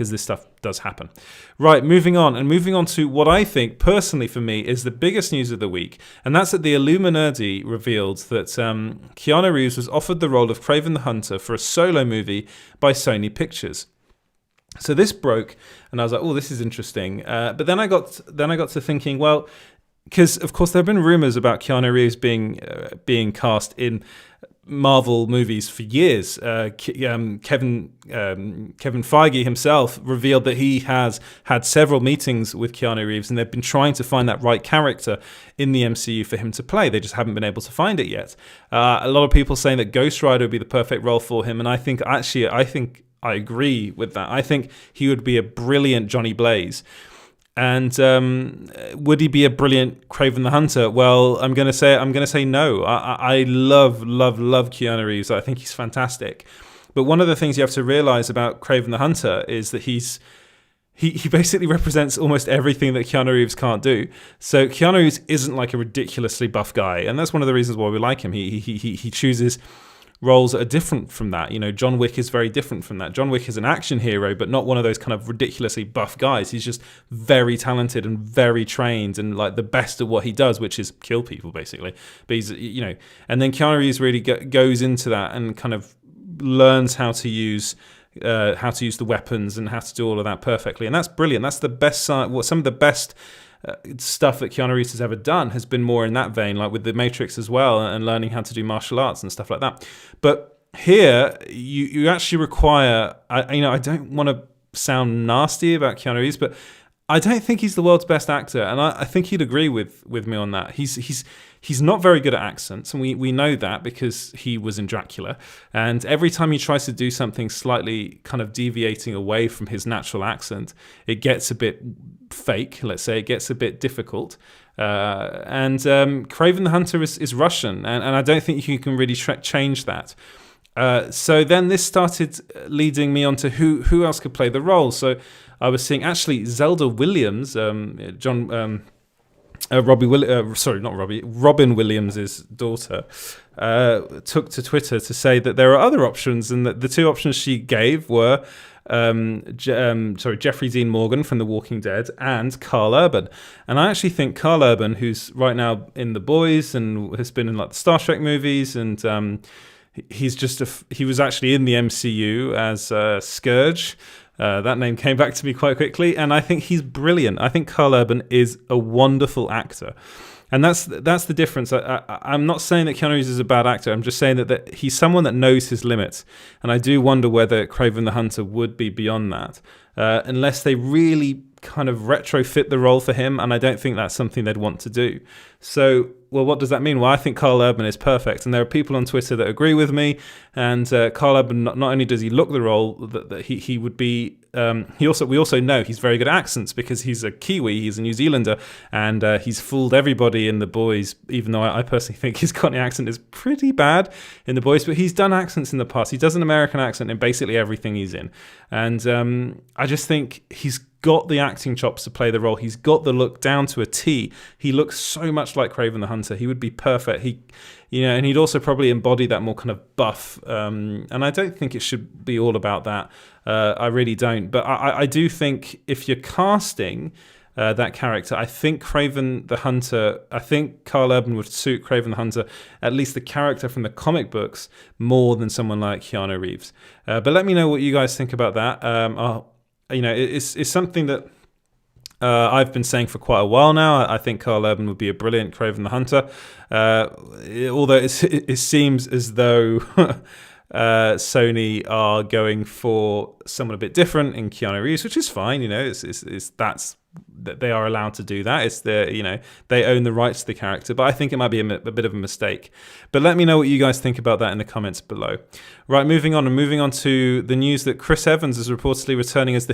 because this stuff does happen. Right, moving on to what I think, personally for me, is the biggest news of the week, and that's that the Illuminerdi revealed that Keanu Reeves was offered the role of Kraven the Hunter for a solo movie by Sony Pictures. So this broke, and I was like, "Oh, this is interesting." But then I got to thinking, well, because of course there have been rumors about Keanu Reeves being cast in Marvel movies for years. Kevin Feige himself revealed that he has had several meetings with Keanu Reeves, and they've been trying to find that right character in the MCU for him to play. They just haven't been able to find it yet. A lot of people saying that Ghost Rider would be the perfect role for him, and I think I agree with that. I think he would be a brilliant Johnny Blaze. And would he be a brilliant Kraven the Hunter? Well, I'm gonna say no. I love Keanu Reeves. I think he's fantastic. But one of the things you have to realize about Kraven the Hunter is that he basically represents almost everything that Keanu Reeves can't do. So Keanu Reeves isn't like a ridiculously buff guy, and that's one of the reasons why we like him. He chooses roles that are different from that. You know, John Wick is very different from that. John Wick is an action hero, but not one of those kind of ridiculously buff guys. He's just very talented and very trained and like the best at what he does, which is kill people basically. But he's, you know, and then Keanu Reeves really goes into that and kind of learns how to use the weapons and how to do all of that perfectly. And that's brilliant. That's the best side. Some of the best stuff that Keanu Reeves has ever done has been more in that vein, like with The Matrix as well, and learning how to do martial arts and stuff like that. But here, you actually require, I don't want to sound nasty about Keanu Reeves, but I don't think he's the world's best actor, and I think he'd agree with me on that. He's not very good at accents, and we know that because he was in Dracula. And every time he tries to do something slightly kind of deviating away from his natural accent, it gets a bit fake, let's say. It gets a bit difficult. And Kraven the Hunter is Russian, and I don't think you can really change that. So then this started leading me on to who else could play the role. So I was seeing actually Zelda Williams, Robin Williams' daughter, took to Twitter to say that there are other options, and that the two options she gave were Jeffrey Dean Morgan from The Walking Dead and Karl Urban. And I actually think Karl Urban, who's right now in The Boys and has been in like the Star Trek movies, and he was actually in the MCU as Scourge. That name came back to me quite quickly, and I think he's brilliant. I think Karl Urban is a wonderful actor. And that's the difference. I'm not saying that Keanu Reeves is a bad actor. I'm just saying that he's someone that knows his limits. And I do wonder whether Kraven the Hunter would be beyond that, unless they really kind of retrofit the role for him. And I don't think that's something they'd want to do. So, well, what does that mean? Well, I think Karl Urban is perfect. And there are people on Twitter that agree with me. And Karl Urban, not only does he look the role, that he would be... we also know he's very good at accents because he's a Kiwi, he's a New Zealander, and he's fooled everybody in The Boys, even though I personally think his Cockney accent is pretty bad in The Boys, but he's done accents in the past. He does an American accent in basically everything he's in. And I just think he's got the acting chops to play the role. He's got the look down to a T. He looks so much like Kraven the Hunter. He would be perfect. And he'd also probably embody that more kind of buff. And I don't think it should be all about that. I really don't. But I do think if you're casting that character, I think Kraven the Hunter, I think Karl Urban would suit Kraven the Hunter, at least the character from the comic books, more than someone like Keanu Reeves. But let me know what you guys think about that. It's something that I've been saying for quite a while now. I think Karl Urban would be a brilliant Kraven the Hunter. Although it seems as though Sony are going for someone a bit different in Keanu Reeves, which is fine. That's that they are allowed to do that. It's they own the rights to the character, but I think it might be a bit of a mistake. But let me know what you guys think about that in the comments below. Right, moving on to the news that Chris Evans is reportedly returning as the